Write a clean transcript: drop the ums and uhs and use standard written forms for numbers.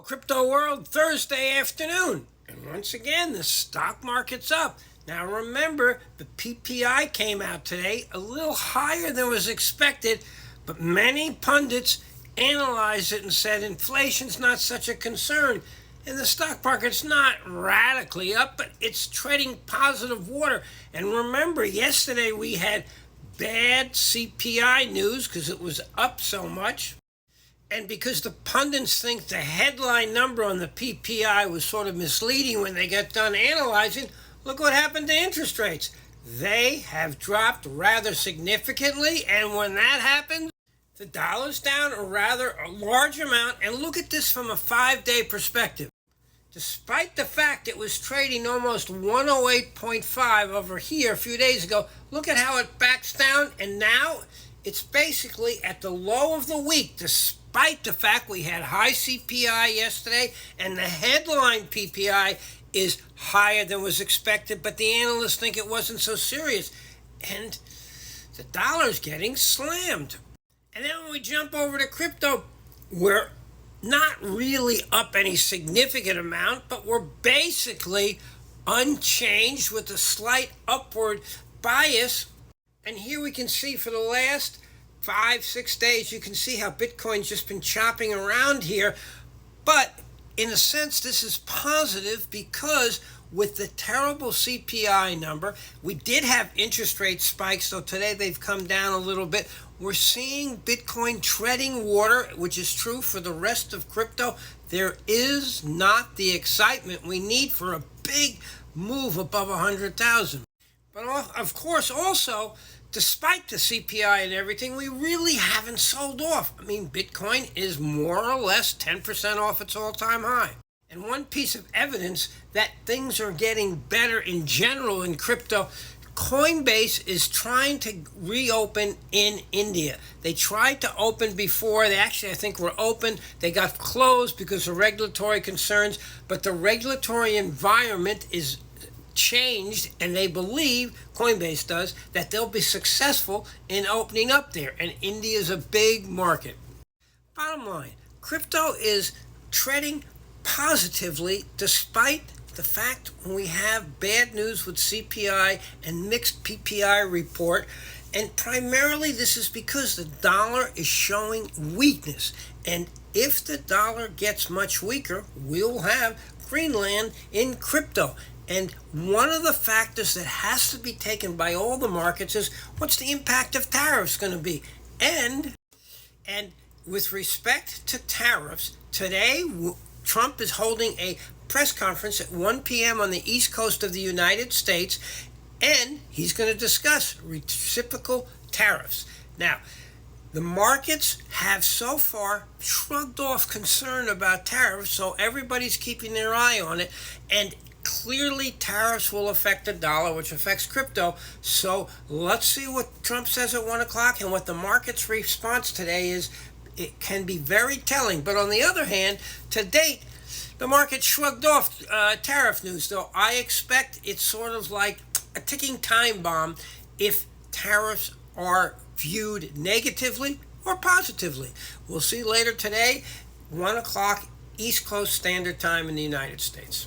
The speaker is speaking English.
Hello, crypto world, Thursday afternoon. And once again, the stock market's up. Now remember, the PPI came out today a little higher than was expected, but many pundits analyzed it and said inflation's not such a concern. And the stock market's not radically up, but it's treading positive water. And remember, yesterday we had bad CPI news because it was up so much. And because the pundits think the headline number on the PPI was sort of misleading when they got done analyzing, look what happened to interest rates. They have dropped rather significantly, and when that happens, the dollar's down a rather large amount. And look at this from a 5-day perspective. Despite the fact it was trading almost 108.5 over here a few days ago, look at how it backs down, and now it's basically at the low of the week, despite the fact we had high CPI yesterday and the headline PPI is higher than was expected, but the analysts think it wasn't so serious. And the dollar's getting slammed. And then when we jump over to crypto, we're not really up any significant amount, but we're basically unchanged with a slight upward bias. And here we can see for the last 5-6 days, you can see how Bitcoin's just been chopping around here. But in a sense, this is positive because with the terrible CPI number, we did have interest rate spikes, so today they've come down a little bit. We're seeing Bitcoin treading water, which is true for the rest of crypto. There is not the excitement we need for a big move above 100,000. But of course, also, despite the CPI and everything, we really haven't sold off. I mean, Bitcoin is more or less 10% off its all-time high. And one piece of evidence that things are getting better in general in crypto, Coinbase is trying to reopen in India. They tried to open before. They actually, I think, were open. They got closed because of regulatory concerns. But the regulatory environment is changed, and they believe, Coinbase does, that they'll be successful in opening up there. And India is a big market. Bottom line, crypto is treading positively despite the fact when we have bad news with CPI and mixed PPI report. And primarily this is because the dollar is showing weakness. And if the dollar gets much weaker, we'll have Greenland in crypto. And one of the factors that has to be taken by all the markets is what's the impact of tariffs going to be? And with respect to tariffs, today Trump is holding a press conference at 1 p.m. on the East Coast of the United States, and he's going to discuss reciprocal tariffs. Now, the markets have so far shrugged off concern about tariffs, so everybody's keeping their eye on it, and clearly tariffs will affect the dollar, which affects crypto. So let's see what Trump says at 1 o'clock and what the market's response today is. It can be very telling. But on the other hand, to date, the market shrugged off tariff news, though I expect it's sort of like a ticking time bomb if tariffs are viewed negatively or positively. We'll see later today, 1 o'clock East Coast Standard Time in the United States.